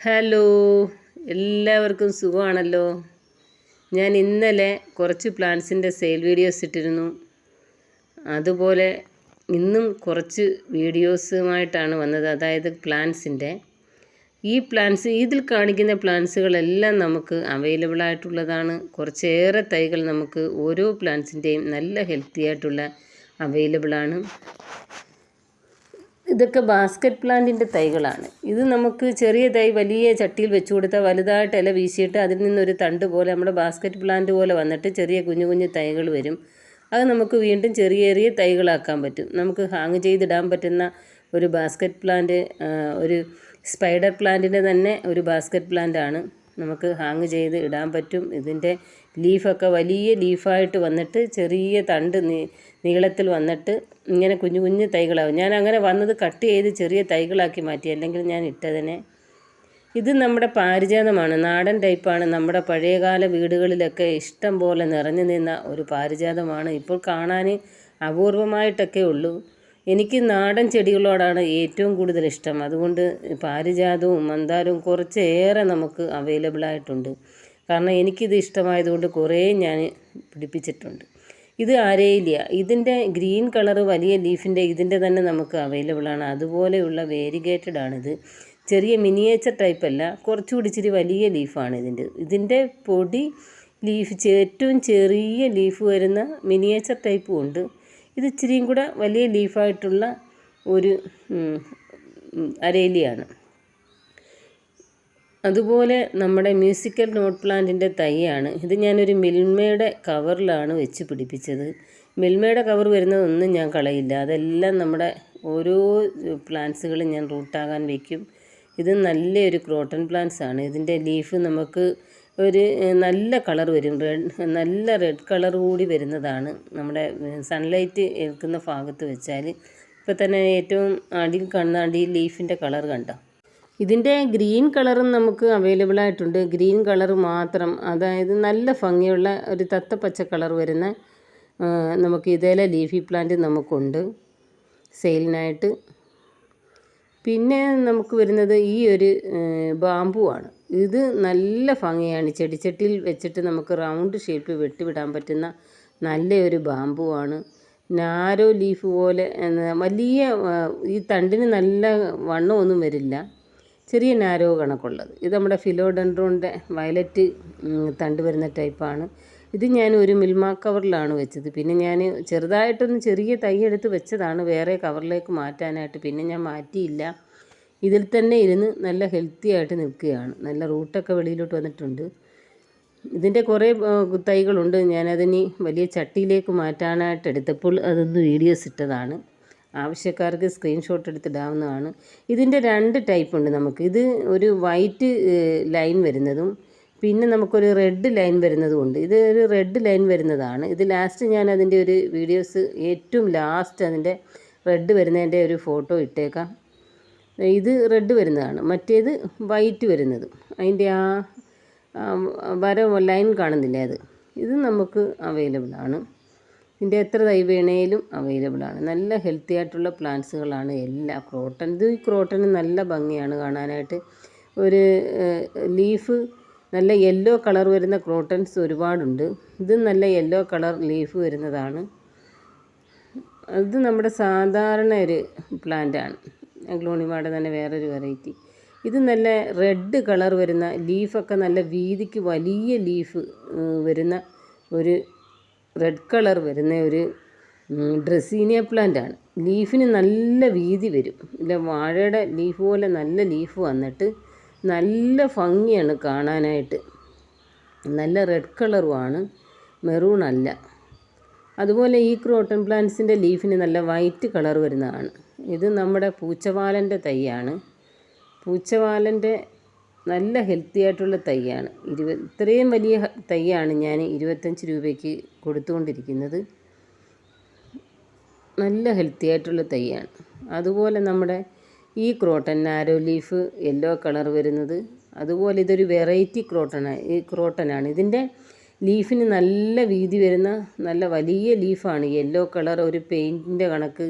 Hello, എല്ലാവർക്കും സുഖമാണല്ലോ. ഞാൻ ഇന്നലെ കുറച്ച് പ്ലാന്റ്സിൻ്റെ സെയിൽ വീഡിയോസ് ഇട്ടിരുന്നു. അതുപോലെ ഇന്നും കുറച്ച് വീഡിയോസുമായിട്ടാണ് വന്നത്. അതായത് പ്ലാന്റ്സിൻ്റെ ഇതിൽ കാണിക്കുന്ന പ്ലാന്റ്സുകളെല്ലാം നമുക്ക് അവൈലബിൾ ആയിട്ടുള്ളതാണ്. കുറച്ചേറെ തൈകൾ നമുക്ക് ഓരോ പ്ലാന്റ്സിൻ്റെയും നല്ല ഹെൽത്തി ആയിട്ടുള്ള അവൈലബിളാണ്. ഇതൊക്കെ ബാസ്ക്കറ്റ് പ്ലാന്റിൻ്റെ തൈകളാണ്. ഇത് നമുക്ക് ചെറിയ തൈ വലിയ ചട്ടിയിൽ വെച്ച് കൊടുത്താൽ വലുതായിട്ട് ഇല വീശിയിട്ട് അതിൽ നിന്നൊരു തണ്ട് പോലെ നമ്മുടെ ബാസ്ക്കറ്റ് പ്ലാന്റ് പോലെ വന്നിട്ട് ചെറിയ കുഞ്ഞു കുഞ്ഞു തൈകൾ വരും. അത് നമുക്ക് വീണ്ടും ചെറിയ തൈകളാക്കാൻ പറ്റും. നമുക്ക് ഹാങ് ചെയ്തിടാൻ പറ്റുന്ന ഒരു ബാസ്ക്കറ്റ് പ്ലാന്റ്, ഒരു സ്പൈഡർ പ്ലാന്റിൻ്റെ തന്നെ ഒരു ബാസ്ക്കറ്റ് പ്ലാന്റാണ്. നമുക്ക് ഹാങ് ചെയ്ത് ഇടാൻ പറ്റും. ഇതിൻ്റെ ലീഫൊക്കെ വലിയ ലീഫായിട്ട് വന്നിട്ട് ചെറിയ തണ്ട് നീളത്തിൽ വന്നിട്ട് ഇങ്ങനെ കുഞ്ഞു കുഞ്ഞു തൈകളാവും. ഞാൻ അങ്ങനെ വന്നത് കട്ട് ചെയ്ത് ചെറിയ തൈകളാക്കി മാറ്റി, അല്ലെങ്കിൽ ഞാൻ ഇട്ടതിനെ. ഇത് നമ്മുടെ പാരിജാതമാണ്, നാടൻ ടൈപ്പാണ്. നമ്മുടെ പഴയകാല വീടുകളിലൊക്കെ ഇഷ്ടം പോലെ നിറഞ്ഞു നിന്ന ഒരു പാരിജാതമാണ്. ഇപ്പോൾ കാണാൻ അപൂർവമായിട്ടൊക്കെ ഉള്ളൂ. എനിക്ക് നാടൻ ചെടികളോടാണ് ഏറ്റവും കൂടുതൽ ഇഷ്ടം. അതുകൊണ്ട് പാരിജാതവും മന്ദാരവും കുറച്ചേറെ നമുക്ക് അവൈലബിൾ ആയിട്ടുണ്ട്. കാരണം എനിക്കിത് ഇഷ്ടമായതുകൊണ്ട് കുറേ ഞാൻ പിടിപ്പിച്ചിട്ടുണ്ട്. ഇത് ആരേലിയ. ഇതിൻ്റെ ഗ്രീൻ കളറ് വലിയ ലീഫിൻ്റെ ഇതിൻ്റെ തന്നെ നമുക്ക് അവൈലബിളാണ്. അതുപോലെയുള്ള വേരിഗേറ്റഡ് ആണിത്. ചെറിയ മിനിയേച്ചർ ടൈപ്പല്ല, കുറച്ചുകൂടി ഇച്ചിരി വലിയ ലീഫാണ് ഇതിൻ്റെ പൊടി ലീഫ്. ഏറ്റവും ചെറിയ ലീഫ് വരുന്ന മിനിയേച്ചർ ടൈപ്പും ഉണ്ട്. ഇത് ഇച്ചിരിയും കൂടെ വലിയ ലീഫായിട്ടുള്ള ഒരു അരേലിയാണ്. അതുപോലെ നമ്മുടെ മ്യൂസിക്കൽ നോട്ട് പ്ലാന്റിൻ്റെ തൈയാണ് ഇത്. ഞാനൊരു മിൽമയുടെ കവറിലാണ് വെച്ച് പിടിപ്പിച്ചത്. മിൽമയുടെ കവർ വരുന്നതൊന്നും ഞാൻ കളയില്ല. അതെല്ലാം നമ്മുടെ ഓരോ പ്ലാന്റ്സുകളും ഞാൻ റൂട്ടാകാൻ വയ്ക്കും. ഇത് നല്ലൊരു ക്രോട്ടൺ പ്ലാന്റ്സ് ആണ്. ഇതിൻ്റെ ലീഫ് നമുക്ക് ഒരു നല്ല കളർ വരും, നല്ല റെഡ് കളർ കൂടി വരുന്നതാണ്. നമ്മുടെ സൺലൈറ്റ് ഏൽക്കുന്ന ഭാഗത്ത് വെച്ചാൽ ഇപ്പം തന്നെ ഏറ്റവും അടിയിൽ കാണുന്ന അടിയിൽ ലീഫിൻ്റെ കളർ കണ്ടോ. ഇതിൻ്റെ ഗ്രീൻ കളറും നമുക്ക് അവൈലബിൾ ആയിട്ടുണ്ട്. ഗ്രീൻ കളർ മാത്രം, അതായത് നല്ല ഭംഗിയുള്ള ഒരു തത്തപ്പച്ച കളർ വരുന്ന നമുക്ക് ഇതേലെ ലീഫി പ്ലാന്റ് നമുക്കുണ്ട് സെയിലിനായിട്ട്. പിന്നെ നമുക്ക് വരുന്നത് ഈ ഒരു ബാമ്പു ആണ്. ഇത് നല്ല ഭംഗിയാണ്. ചെടിച്ചട്ടിയിൽ വെച്ചിട്ട് നമുക്ക് റൗണ്ട് ഷേപ്പ് വെട്ടിവിടാൻ പറ്റുന്ന നല്ലൊരു ബാമ്പു ആണ്. നാരോ ലീഫ് പോലെ വലിയ ഈ തണ്ടിന് നല്ല വണ്ണമൊന്നും വരില്ല, ചെറിയ നാരോ കണക്കുള്ളത്. ഇത് നമ്മുടെ ഫിലോഡെൻഡ്രോണിൻ്റെ വയലറ്റ് തണ്ട് വരുന്ന ടൈപ്പാണ്. ഇത് ഞാൻ ഒരു മിൽമ കവറിലാണ് വെച്ചത്. പിന്നെ ഞാൻ ചെറുതായിട്ടൊന്ന് ചെറിയ തൈ എടുത്ത് വെച്ചതാണ് വേറെ കവറിലേക്ക് മാറ്റാനായിട്ട്. പിന്നെ ഞാൻ മാറ്റിയില്ല. ഇതിൽ തന്നെ ഇരുന്ന് നല്ല ഹെൽത്തി ആയിട്ട് നിൽക്കുകയാണ്. നല്ല റൂട്ടൊക്കെ വെളിയിലോട്ട് വന്നിട്ടുണ്ട്. ഇതിൻ്റെ കുറേ തൈകളുണ്ട്. ഞാനതിന് വലിയ ചട്ടിയിലേക്ക് മാറ്റാനായിട്ട് എടുത്തപ്പോൾ അതൊന്ന് വീഡിയോസ് ഇട്ടതാണ്. ആവശ്യക്കാർക്ക് സ്ക്രീൻഷോട്ട് എടുത്തിടാവുന്നതാണ്. ഇതിൻ്റെ 2 ടൈപ്പ് ഉണ്ട് നമുക്ക്. ഇത് ഒരു വൈറ്റ് ലൈൻ വരുന്നതും പിന്നെ നമുക്കൊരു റെഡ് ലൈൻ വരുന്നതും ഉണ്ട്. ഇത് ഒരു റെഡ് ലൈൻ വരുന്നതാണ്. ഇത് ലാസ്റ്റ് ഞാൻ അതിൻ്റെ ഒരു വീഡിയോസ്, ഏറ്റവും ലാസ്റ്റ് അതിൻ്റെ റെഡ് വരുന്നതിൻ്റെ ഒരു ഫോട്ടോ ഇട്ടേക്കാം. ഇത് റെഡ് വരുന്നതാണ്. മറ്റേത് വൈറ്റ് വരുന്നതും. അതിൻ്റെ ആ വര ലൈൻ കാണുന്നില്ലേ, അത്. ഇത് നമുക്ക് അവൈലബിൾ ആണ്. ഇതിൻ്റെ എത്ര തൈ വേണേലും അവൈലബിൾ ആണ്. നല്ല ഹെൽത്തി ആയിട്ടുള്ള പ്ലാന്റ്സുകളാണ് എല്ലാ ക്രോട്ടൺ. ഇത് ക്രോട്ടന് നല്ല ഭംഗിയാണ് കാണാനായിട്ട്. ഒരു ലീഫ് നല്ല യെല്ലോ കളർ വരുന്ന ക്രോട്ടൺസ് ഒരുപാടുണ്ട്. ഇത് നല്ല യെല്ലോ കളർ ലീഫ് വരുന്നതാണ്. ഇത് നമ്മുടെ സാധാരണ ഒരു പ്ലാന്റാണ്. അഗ്ലോണിമയുടെ തന്നെ വേറൊരു വെറൈറ്റി. ഇത് നല്ല റെഡ് കളർ വരുന്ന ലീഫൊക്കെ നല്ല വീതിക്ക് വലിയ ലീഫ് വരുന്ന ഒരു റെഡ് കളർ വരുന്ന ഒരു ഡ്രസീനിയ പ്ലാന്റാണ്. ലീഫിന് നല്ല വീതി വരും. ഇല്ല, വാഴയുടെ ലീഫ് പോലെ നല്ല ലീഫ് വന്നിട്ട് നല്ല ഭംഗിയാണ് കാണാനായിട്ട്. നല്ല റെഡ് കളറുമാണ്, മെറൂൺ അല്ല. അതുപോലെ ഈ ക്രോട്ടൺ പ്ലാന്റ്സിൻ്റെ ലീഫിന് നല്ല വൈറ്റ് കളർ വരുന്നതാണ്. ഇത് നമ്മുടെ പൂച്ചവാലൻ്റെ തൈയാണ്. പൂച്ചവാലൻ്റെ നല്ല ഹെൽത്തി ആയിട്ടുള്ള തൈയാണ്. ഇത്രയും വലിയ തൈയാണ് ഞാൻ 25 രൂപയ്ക്ക് കൊടുത്തുകൊണ്ടിരിക്കുന്നത്. നല്ല ഹെൽത്തി ആയിട്ടുള്ള തൈയാണ്. അതുപോലെ നമ്മുടെ ഈ croton narrow leaf yellow colour വരുന്നത്, അതുപോലെ ഇതൊരു വെറൈറ്റി ക്രോട്ടനാണ്. ഇതിൻ്റെ ലീഫിന് നല്ല വീതി വരുന്ന നല്ല വലിയ ലീഫാണ്. യെല്ലോ കളർ, ഒരു പെയിൻറ്റിൻ്റെ കണക്ക്,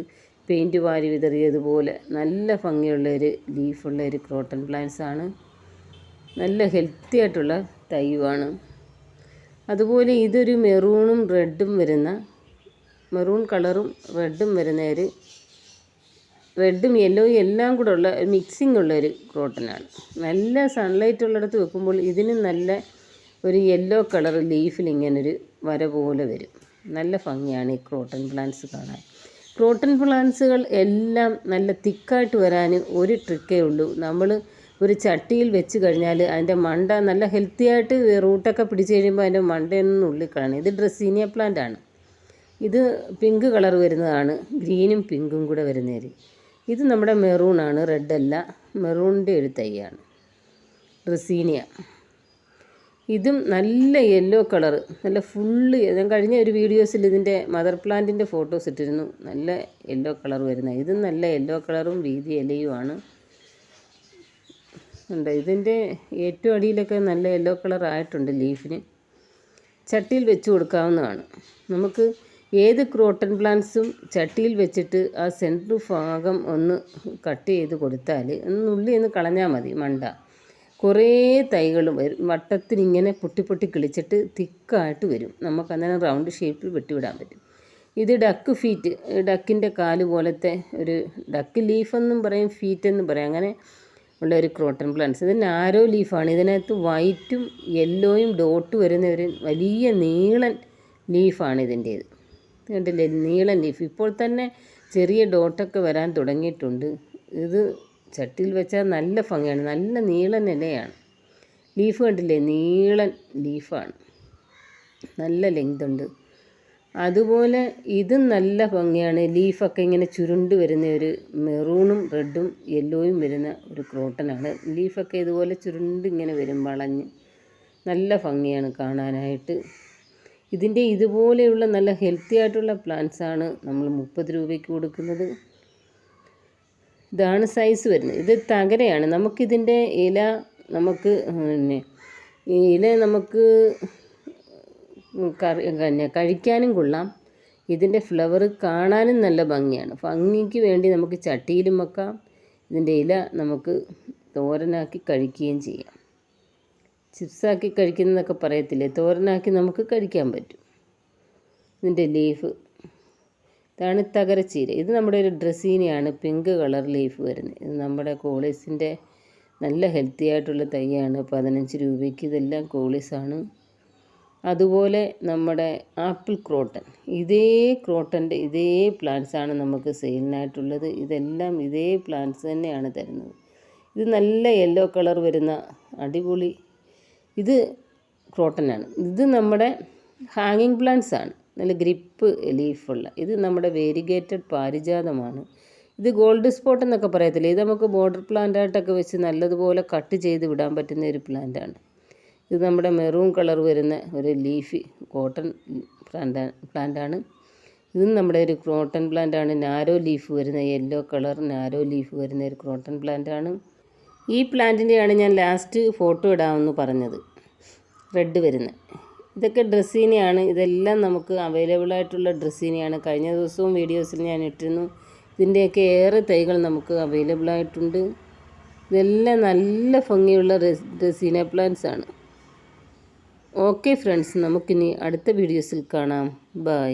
പെയിൻറ്റ് വാരി വിതറിയതുപോലെ നല്ല ഭംഗിയുള്ള ഒരു ലീഫുള്ള ഒരു ക്രോട്ടൺ പ്ലാന്റ്സ് ആണ്. നല്ല ഹെൽത്തി ആയിട്ടുള്ള തൈയുമാണ്. അതുപോലെ ഇതൊരു മെറൂണും റെഡും വരുന്ന, മെറൂൺ കളറും റെഡും വരുന്ന ഒരു, റെഡും യെല്ലോയും എല്ലാം കൂടെ ഉള്ള മിക്സിംഗ് ഉള്ളൊരു ക്രോട്ടനാണ്. നല്ല സൺലൈറ്റ് ഉള്ളിടത്ത് വെക്കുമ്പോൾ ഇതിന് നല്ല ഒരു യെല്ലോ കളർ ലീഫിൽ ഇങ്ങനൊരു വര പോലെ വരും. നല്ല ഭംഗിയാണ് ഈ ക്രോട്ടൺ പ്ലാന്റ്സ് കാണാൻ. ക്രോട്ടൺ പ്ലാന്റ്സുകൾ എല്ലാം നല്ല തിക്കായിട്ട് വരാൻ ഒരു ട്രിക്കേ ഉള്ളൂ. നമ്മൾ ഒരു ചട്ടിയിൽ വെച്ച് കഴിഞ്ഞാൽ അതിൻ്റെ മണ്ട നല്ല ഹെൽത്തി ആയിട്ട് റൂട്ടൊക്കെ പിടിച്ച് കഴിയുമ്പോൾ അതിൻ്റെ മണ്ടയൊന്നും ഉള്ളിക്കളയണം. ഇത് ഡ്രസീനിയ പ്ലാന്റ് ആണ്. ഇത് പിങ്ക് കളർ വരുന്നതാണ്, ഗ്രീനും പിങ്കും കൂടെ വരുന്നേര്. ഇത് നമ്മുടെ മെറൂണാണ്, റെഡല്ല, മെറൂണിൻ്റെ ഒരു തൈയാണ് ഡ്രസീനിയ. ഇതും നല്ല യെല്ലോ കളർ, നല്ല ഫുള്ള്. ഞാൻ കഴിഞ്ഞ ഒരു വീഡിയോസിൽ ഇതിൻ്റെ മദർ പ്ലാന്റിൻ്റെ ഫോട്ടോസ് ഇട്ടിരുന്നു. നല്ല യെല്ലോ കളർ വരുന്ന, ഇതും നല്ല യെല്ലോ കളറും വീതി ഇലയുമാണ് ഉണ്ട്. ഇതിൻ്റെ ഏറ്റവും അടിയിലൊക്കെ നല്ല യെല്ലോ കളർ ആയിട്ടുണ്ട് ലീഫിന്. ചട്ടിയിൽ വെച്ച് കൊടുക്കാവുന്നതാണ്. നമുക്ക് ഏത് ക്രോട്ടൺ പ്ലാന്റ്സും ചട്ടിയിൽ വെച്ചിട്ട് ആ സെൻറ്റർ ഭാഗം ഒന്ന് കട്ട് ചെയ്ത് കൊടുത്താൽ നുള്ളി ഒന്ന് കളഞ്ഞാൽ മതി മണ്ട. കുറേ തൈകൾ വരും, വട്ടത്തിനിങ്ങനെ പൊട്ടി കിളിച്ചിട്ട് തിക്കായിട്ട് വരും. നമുക്കന്നേരം റൗണ്ട് ഷേപ്പിൽ വെട്ടിവിടാൻ പറ്റും. ഇത് ഡക്ക് ഫീറ്റ്, ഡക്കിൻ്റെ കാല് പോലത്തെ ഒരു, ഡക്ക് ലീഫെന്നും പറയും, ഫീറ്റെന്നും പറയും, അങ്ങനെ ഉള്ള ഒരു ക്രോട്ടൺ പ്ലാന്റ്സ്. ഇത് നാരോ ലീഫാണ്. ഇതിനകത്ത് വൈറ്റും യെല്ലോയും ഡോട്ട് വരുന്ന ഒരു വലിയ നീളൻ ലീഫാണ് ഇതിൻ്റേത്. കണ്ടില്ലേ, നീളൻ ലീഫ്. ഇപ്പോൾ തന്നെ ചെറിയ ഡോട്ടൊക്കെ വരാൻ തുടങ്ങിയിട്ടുണ്ട്. ഇത് ചട്ടിയിൽ വെച്ചാൽ നല്ല ഭംഗിയാണ്. നല്ല നീളൻ ഇലയാണ്. ലീഫ് കണ്ടില്ലേ, നീളൻ ലീഫാണ്, നല്ല ലെങ്ത് ഉണ്ട്. അതുപോലെ ഇതും നല്ല ഭംഗിയാണ്. ലീഫൊക്കെ ഇങ്ങനെ ചുരുണ്ട് വരുന്ന ഒരു മെറൂണും റെഡും യെല്ലോയും വരുന്ന ഒരു ക്രോട്ടനാണ്. ലീഫൊക്കെ ഇതുപോലെ ചുരുണ്ട് ഇങ്ങനെ വരും, വളഞ്ഞ്. നല്ല ഭംഗിയാണ് കാണാനായിട്ട്. ഇതിൻ്റെ ഇതുപോലെയുള്ള നല്ല ഹെൽത്തി ആയിട്ടുള്ള പ്ലാന്റ്സാണ് നമ്മൾ 30 രൂപയ്ക്ക് കൊടുക്കുന്നത്. ഇതാണ് സൈസ് വരുന്നത്. ഇത് തകരയാണ്. നമുക്കിതിൻ്റെ ഇല നമുക്ക് ഇല നമുക്ക് കഴിക്കാനും കൊള്ളാം. ഇതിൻ്റെ ഫ്ലവർ കാണാനും നല്ല ഭംഗിയാണ്. ഭംഗിക്ക് വേണ്ടി നമുക്ക് ചട്ടിയിലും വെക്കാം. ഇതിൻ്റെ ഇല നമുക്ക് തോരനാക്കി കഴിക്കുകയും ചെയ്യാം. ചിപ്സാക്കി കഴിക്കുന്നതൊക്കെ പറയത്തില്ലേ, തോരനാക്കി നമുക്ക് കഴിക്കാൻ പറ്റും. ഇതിൻ്റെ ലീഫ് ഇതാണ് തകരച്ചീര. ഇത് നമ്മുടെ ഒരു ഡ്രസീനിയാണ്, പിങ്ക് കളർ ലീഫ് വരുന്നത്. ഇത് നമ്മുടെ കോളീസിൻ്റെ നല്ല ഹെൽത്തി ആയിട്ടുള്ള തൈയാണ്. 15 രൂപയ്ക്ക് ഇതെല്ലാം കോളീസാണ്. അതുപോലെ നമ്മുടെ ആപ്പിൾ ക്രോട്ടൺ, ഇതേ ക്രോട്ടൻ്റെ ഇതേ പ്ലാന്റ്സാണ് നമുക്ക് സെയിലിനായിട്ടുള്ളത്. ഇതെല്ലാം ഇതേ പ്ലാന്റ്സ് തന്നെയാണ് തരുന്നത്. ഇത് നല്ല യെല്ലോ കളർ വരുന്ന അടിപൊളി, ഇത് ക്രോട്ടനാണ്. ഇത് നമ്മുടെ ഹാങ്ങിങ് പ്ലാന്റ്സ് ആണ്, നല്ല ഗ്രിപ്പ് ലീഫുള്ള. ഇത് നമ്മുടെ വേരിഗേറ്റഡ് പാരിജാതമാണ്. ഇത് ഗോൾഡ് സ്പോട്ട് എന്നൊക്കെ പറയത്തില്ലേ, ഇത് നമുക്ക് ബോർഡർ പ്ലാന്റായിട്ടൊക്കെ വെച്ച് നല്ലതുപോലെ കട്ട് ചെയ്ത് വിടാൻ പറ്റുന്ന ഒരു പ്ലാന്റാണ്. ഇത് നമ്മുടെ മെറൂൺ കളർ വരുന്ന ഒരു ലീഫി കോട്ടൺ പ്ലാന്റാണ്. ഇതും നമ്മുടെ ഒരു ക്രോട്ടൺ പ്ലാന്റാണ്. നാരോ ലീഫ് വരുന്ന, യെല്ലോ കളർ നാരോ ലീഫ് വരുന്ന ഒരു ക്രോട്ടൺ പ്ലാന്റാണ്. ഈ പ്ലാന്റിൻ്റെയാണ് ഞാൻ ലാസ്റ്റ് ഫോട്ടോ ഇടാമെന്ന് പറഞ്ഞത്, റെഡ് വരുന്ന. ഇതൊക്കെ ഡ്രസീനിയാണ്. ഇതെല്ലാം നമുക്ക് അവൈലബിൾ ആയിട്ടുള്ള ഡ്രസീനിയാണ്. കഴിഞ്ഞ ദിവസവും വീഡിയോസിൽ ഞാൻ ഇട്ടിരുന്നു. ഇതിൻ്റെയൊക്കെ ഏറെ തൈകൾ നമുക്ക് അവൈലബിൾ ആയിട്ടുണ്ട്. ഇതെല്ലാം നല്ല ഭംഗിയുള്ള ഡ്രസീന പ്ലാന്റ്സ് ആണ്. ഓക്കെ ഫ്രണ്ട്സ്, നമുക്കിനി അടുത്ത വീഡിയോസിൽ കാണാം. ബൈ.